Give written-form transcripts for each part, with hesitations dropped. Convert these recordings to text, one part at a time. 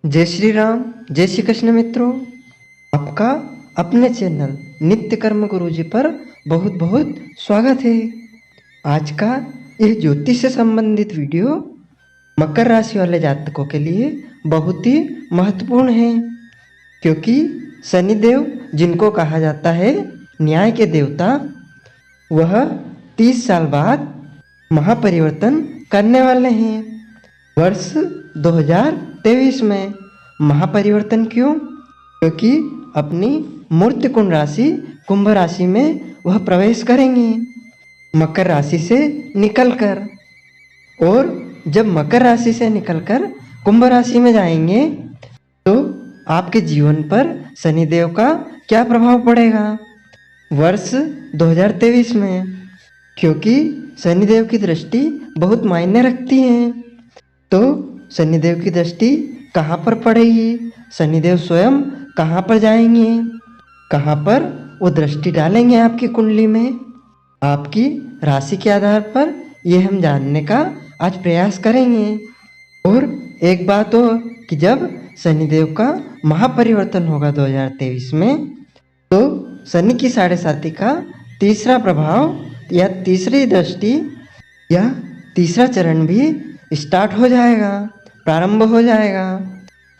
जय श्री राम, जय श्री कृष्ण मित्रों। आपका अपने चैनल नित्य कर्म गुरु जी पर बहुत बहुत स्वागत है। आज का यह ज्योतिष से संबंधित वीडियो मकर राशि वाले जातकों के लिए बहुत ही महत्वपूर्ण है, क्योंकि शनिदेव जिनको कहा जाता है न्याय के देवता, वह 30 साल बाद महापरिवर्तन करने वाले हैं। वर्ष 2023 में महापरिवर्तन क्यों? क्योंकि अपनी मूर्ति कुंड राशि कुंभ राशि में वह प्रवेश करेंगे मकर राशि से निकलकर। और जब मकर राशि से निकलकर कुंभ राशि में जाएंगे तो आपके जीवन पर शनिदेव का क्या प्रभाव पड़ेगा वर्ष 2023 में, क्योंकि शनिदेव की दृष्टि बहुत मायने रखती है। तो शनिदेव की दृष्टि कहाँ पर पड़ेगी, शनिदेव स्वयं कहाँ पर जाएंगे, कहाँ पर वो दृष्टि डालेंगे आपकी कुंडली में, आपकी राशि के आधार पर, ये हम जानने का आज प्रयास करेंगे। और एक बात और कि जब शनिदेव का महापरिवर्तन होगा 2023 में, तो शनि की 7.5 का तीसरा प्रभाव या तीसरी दृष्टि या तीसरा चरण भी स्टार्ट हो जाएगा, प्रारंभ हो जाएगा।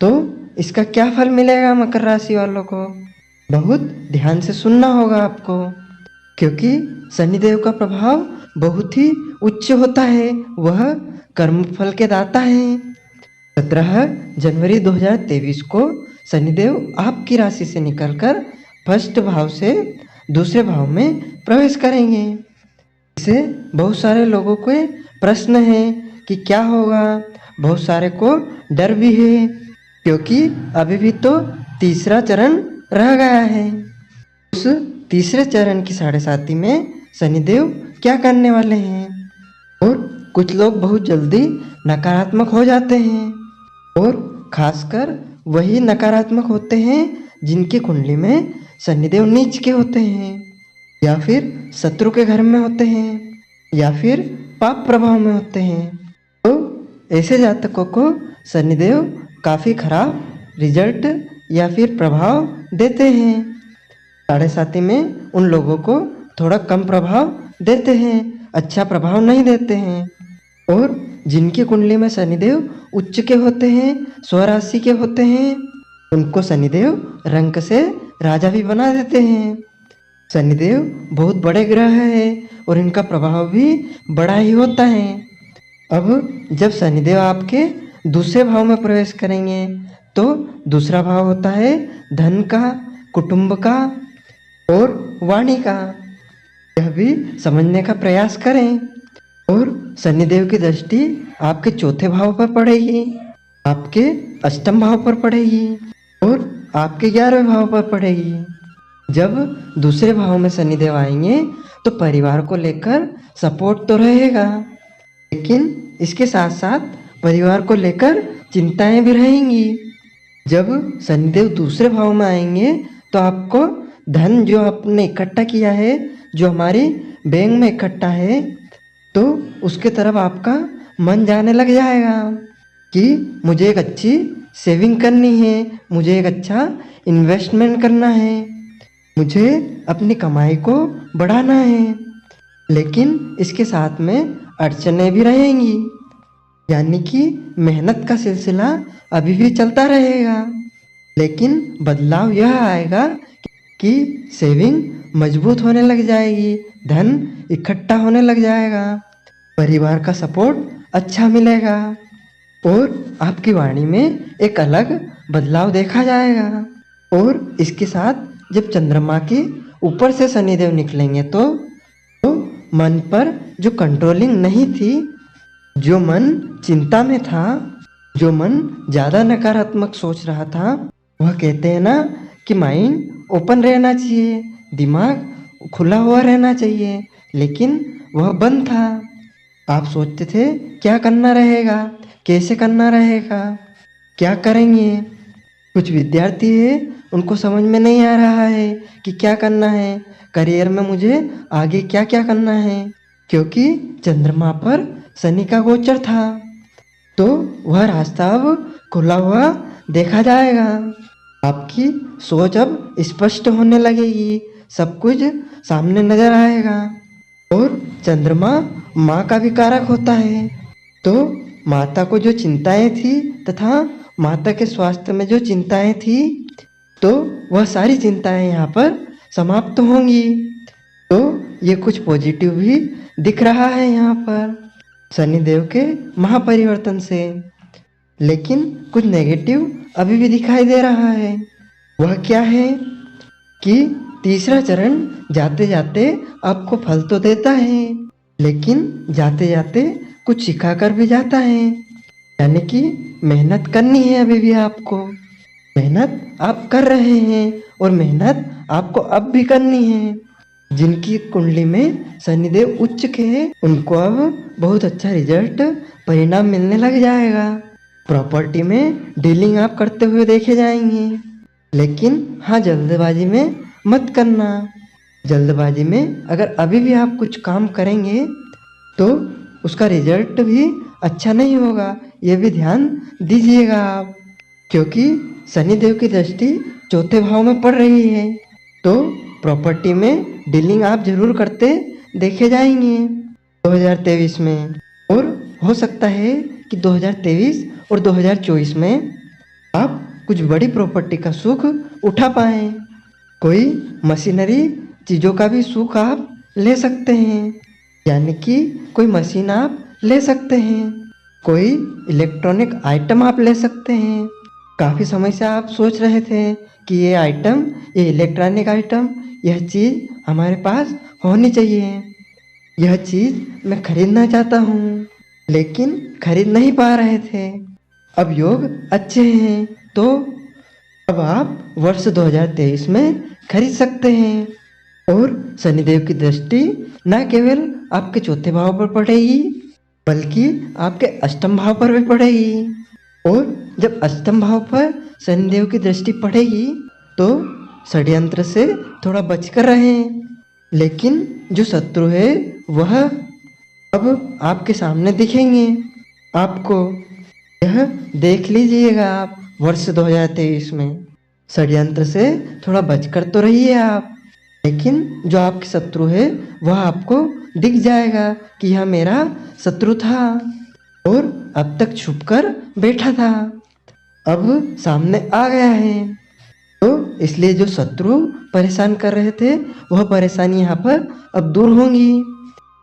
तो इसका क्या फल मिलेगा मकर राशि वालों को, बहुत ध्यान से सुनना होगा आपको, क्योंकि शनिदेव का प्रभाव बहुत ही उच्च होता है। वह कर्म फल के दाता है। 17 जनवरी 2023 को शनिदेव आपकी राशि से निकलकर फर्स्ट भाव से दूसरे भाव में प्रवेश करेंगे। इससे बहुत सारे लोगों को प्रश्न है कि क्या होगा, बहुत सारे को डर भी है, क्योंकि अभी भी तो तीसरा चरण रह गया है। उस तीसरे चरण की 7.5 में शनिदेव क्या करने वाले हैं। और कुछ लोग बहुत जल्दी नकारात्मक हो जाते हैं, और खासकर वही नकारात्मक होते हैं जिनकी कुंडली में शनिदेव नीच के होते हैं, या फिर शत्रु के घर में होते हैं, या फिर पाप प्रभाव में होते हैं। तो ऐसे जातकों को शनिदेव काफ़ी खराब रिजल्ट या फिर प्रभाव देते हैं। 7.5 में उन लोगों को थोड़ा कम प्रभाव देते हैं, अच्छा प्रभाव नहीं देते हैं। और जिनकी कुंडली में शनिदेव उच्च के होते हैं, स्वराशि के होते हैं, उनको शनिदेव रंक से राजा भी बना देते हैं। शनिदेव बहुत बड़े ग्रह है और इनका प्रभाव भी बड़ा ही होता है। अब जब शनिदेव आपके दूसरे भाव में प्रवेश करेंगे तो दूसरा भाव होता है धन का, कुटुंब का और वाणी का। यह भी समझने का प्रयास करें। और शनिदेव की दृष्टि आपके चौथे भाव पर पड़ेगी, आपके अष्टम भाव पर पड़ेगी और आपके 11वें भाव पर पड़ेगी। जब दूसरे भाव में शनिदेव आएंगे तो परिवार को लेकर सपोर्ट तो रहेगा, लेकिन इसके साथ साथ परिवार को लेकर चिंताएं भी रहेंगी। जब शनिदेव दूसरे भाव में आएंगे तो आपको धन जो आपने इकट्ठा किया है, जो हमारी बैंक में इकट्ठा है, तो उसके तरफ आपका मन जाने लग जाएगा कि मुझे एक अच्छी सेविंग करनी है, मुझे एक अच्छा इन्वेस्टमेंट करना है, मुझे अपनी कमाई को बढ़ाना है। लेकिन इसके साथ में अड़चनें भी रहेंगी, यानी कि मेहनत का सिलसिला अभी भी चलता रहेगा, लेकिन बदलाव यह आएगा कि सेविंग मजबूत होने लग जाएगी, धन इकट्ठा होने लग जाएगा, परिवार का सपोर्ट अच्छा मिलेगा और आपकी वाणी में एक अलग बदलाव देखा जाएगा। और इसके साथ जब चंद्रमा के ऊपर से शनिदेव निकलेंगे तो मन पर जो कंट्रोलिंग नहीं थी, जो मन चिंता में था, जो मन ज़्यादा नकारात्मक सोच रहा था, वह कहते हैं ना कि माइंड ओपन रहना चाहिए, दिमाग खुला हुआ रहना चाहिए, लेकिन वह बंद था। आप सोचते थे क्या करना रहेगा, कैसे करना रहेगा, क्या करेंगे। कुछ विद्यार्थी है, उनको समझ में नहीं आ रहा है कि क्या करना है, करियर में मुझे आगे क्या क्या करना है, क्योंकि चंद्रमा पर शनि का गोचर था। तो वह रास्ता अब खुला हुआ देखा जाएगा। आपकी सोच अब स्पष्ट होने लगेगी, सब कुछ सामने नजर आएगा। और चंद्रमा माँ का भी कारक होता है, तो माता को जो चिंताएं थी तथा माता के स्वास्थ्य में जो चिंताएं थी, तो वह सारी चिंताएं यहाँ पर समाप्त होंगी। तो ये कुछ पॉजिटिव भी दिख रहा है यहाँ पर शनिदेव के महापरिवर्तन से। लेकिन कुछ नेगेटिव अभी भी दिखाई दे रहा है। वह क्या है कि तीसरा चरण जाते जाते आपको फल तो देता है, लेकिन जाते जाते कुछ सिखा कर भी जाता है। यानी कि मेहनत करनी है, अभी भी आपको मेहनत आप कर रहे हैं और मेहनत आपको अब भी करनी है। जिनकी कुंडली में शनिदेव उच्च के हैं, उनको अब बहुत अच्छा रिजल्ट परिणाम मिलने लग जाएगा। प्रॉपर्टी में डीलिंग आप करते हुए देखे जाएंगे। लेकिन हाँ, जल्दबाजी में मत करना। जल्दबाजी में अगर अभी भी आप कुछ काम करेंगे तो उसका रिजल्ट भी अच्छा नहीं होगा, ये भी ध्यान दीजिएगा आप। क्योंकि शनिदेव की दृष्टि चौथे भाव में पड़ रही है, तो प्रॉपर्टी में डीलिंग आप जरूर करते देखे जाएंगे 2023 में। और हो सकता है कि 2023 और 2024 में आप कुछ बड़ी प्रॉपर्टी का सुख उठा पाएं। कोई मशीनरी चीज़ों का भी सुख आप ले सकते हैं, यानी कि कोई मशीन आप ले सकते हैं, कोई इलेक्ट्रॉनिक आइटम आप ले सकते हैं। काफ़ी समय से आप सोच रहे थे कि ये आइटम, ये इलेक्ट्रॉनिक आइटम, यह चीज़ हमारे पास होनी चाहिए, यह चीज़ मैं खरीदना चाहता हूँ, लेकिन खरीद नहीं पा रहे थे। अब योग अच्छे हैं, तो अब आप वर्ष 2023 में खरीद सकते हैं। और शनिदेव की दृष्टि न केवल आपके चौथे भाव पर पड़ेगी, बल्कि आपके अष्टम भाव पर भी पड़ेगी। और जब अष्टम भाव पर शनिदेव की दृष्टि पड़ेगी तो षड्यंत्र से थोड़ा बचकर रहें। लेकिन जो शत्रु है वह अब आपके सामने दिखेंगे आपको, यह देख लीजिएगा आप। वर्ष 2023 में षड्यंत्र से थोड़ा बचकर तो रहिए आप, लेकिन जो आपके शत्रु है वह आपको दिख जाएगा कि यह मेरा शत्रु था और अब तक छुपकर बैठा था, अब सामने आ गया है। तो इसलिए जो शत्रु परेशान कर रहे थे वह परेशानी यहाँ पर अब दूर होंगी।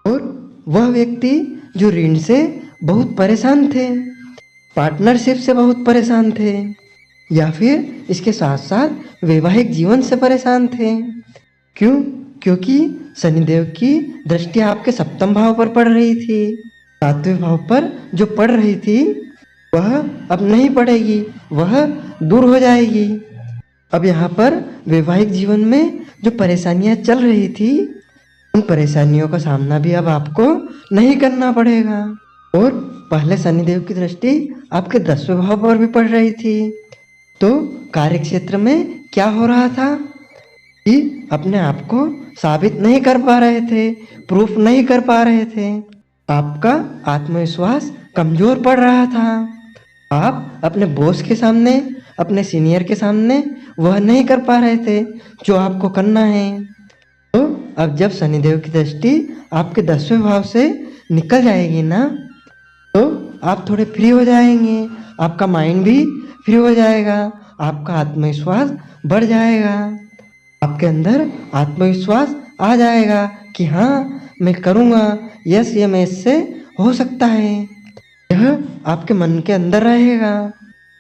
और वह व्यक्ति जो ऋण से बहुत परेशान थे, पार्टनरशिप से बहुत परेशान थे, या फिर इसके साथ साथ वैवाहिक जीवन से परेशान थे, क्यों? क्योंकि शनिदेव की दृष्टि आपके सप्तम भाव पर पड़ रही थी। सातवें भाव पर जो पड़ रही थी वह अब नहीं पड़ेगी, वह दूर हो जाएगी। अब यहाँ पर वैवाहिक जीवन में जो परेशानियाँ चल रही थी, उन परेशानियों का सामना भी अब आपको नहीं करना पड़ेगा। और पहले शनिदेव की दृष्टि आपके 10वें भाव पर भी पड़ रही थी, तो कार्य क्षेत्र में क्या हो रहा था कि अपने आप को साबित नहीं कर पा रहे थे, प्रूफ नहीं कर पा रहे थे, आपका आत्मविश्वास कमजोर पड़ रहा था। आप अपने बॉस के सामने, अपने सीनियर के सामने वह नहीं कर पा रहे थे जो आपको करना है। तो अब जब शनिदेव की दृष्टि आपके 10वें भाव से निकल जाएगी ना, तो आप थोड़े फ्री हो जाएंगे, आपका माइंड भी फ्री हो जाएगा, आपका आत्मविश्वास बढ़ जाएगा, आपके अंदर आत्मविश्वास आ जाएगा कि हाँ मैं करूँगा, यस ये मैं इससे हो सकता है, यह आपके मन के अंदर रहेगा।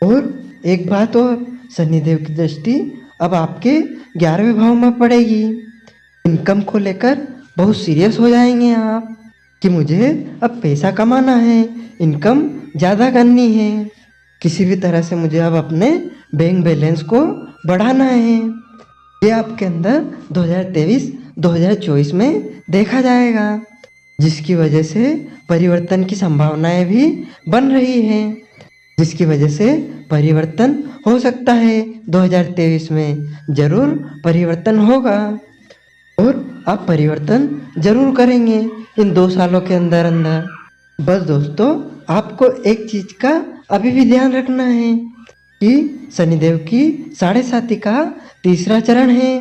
और एक बात और, शनिदेव की दृष्टि अब आपके 11वें भाव में पड़ेगी। इनकम को लेकर बहुत सीरियस हो जाएंगे आप कि मुझे अब पैसा कमाना है, इनकम ज़्यादा करनी है, किसी भी तरह से मुझे अब अपने बैंक बैलेंस को बढ़ाना है। ये आपके अंदर 2023-2024 में देखा जाएगा, जिसकी वजह से परिवर्तन की संभावनाएं भी बन रही हैं, जिसकी वजह से परिवर्तन हो सकता है। 2023 में जरूर परिवर्तन होगा और आप परिवर्तन जरूर करेंगे इन 2 सालों के अंदर अंदर। बस दोस्तों, आपको एक चीज का अभी भी ध्यान रखना है कि शनिदेव की 7.5 का तीसरा चरण है।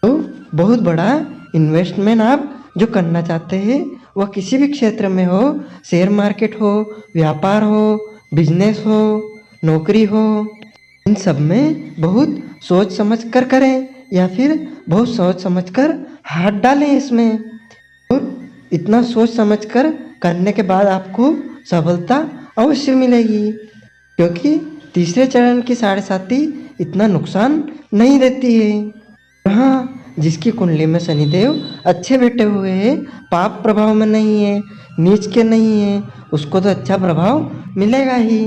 तो बहुत बड़ा इन्वेस्टमेंट आप जो करना चाहते हैं वह किसी भी क्षेत्र में हो, शेयर मार्केट हो, व्यापार हो, बिजनेस हो, नौकरी हो, इन सब में बहुत सोच समझ कर करें या फिर बहुत सोच समझ कर हाथ डालें इसमें। और इतना सोच समझ कर करने के बाद आपको सफलता अवश्य मिलेगी, क्योंकि तीसरे चरण की 7.5 इतना नुकसान नहीं देती है। हाँ, जिसकी कुंडली में शनिदेव अच्छे बैठे हुए हैं, पाप प्रभाव में नहीं है, नीच के नहीं है, उसको तो अच्छा प्रभाव मिलेगा ही।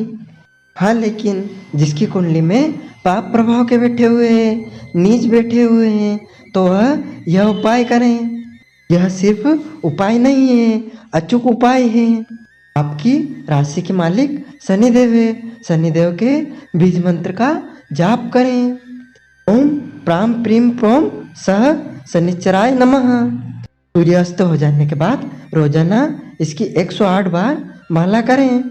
हाँ, लेकिन जिसकी कुंडली में पाप प्रभाव के बैठे हुए हैं, नीच बैठे हुए हैं, तो वह यह उपाय करें। यह सिर्फ उपाय नहीं है, अचूक उपाय है। आपकी राशि के मालिक शनिदेव है। शनिदेव के बीज मंत्र का जाप करें। ओम प्राम प्रीम प्रोम सह शनिचराय नमः। सूर्यास्त हो जाने के बाद रोजाना इसकी 108 बार माला करें।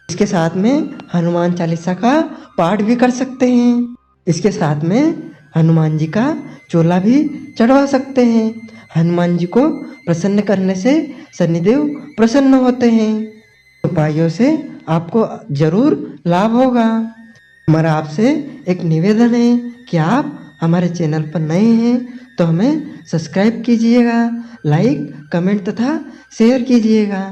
इसके साथ में हनुमान चालीसा का पाठ भी कर सकते हैं। इसके साथ में हनुमान जी का चोला भी चढ़वा सकते हैं। हनुमान जी को प्रसन्न करने से शनिदेव प्रसन्न होते हैं। उपायों से आपको जरूर लाभ होगा। हमारा आपसे एक निवेदन है कि आप हमारे चैनल पर नए हैं तो हमें सब्सक्राइब कीजिएगा, लाइक, कमेंट तथा शेयर कीजिएगा।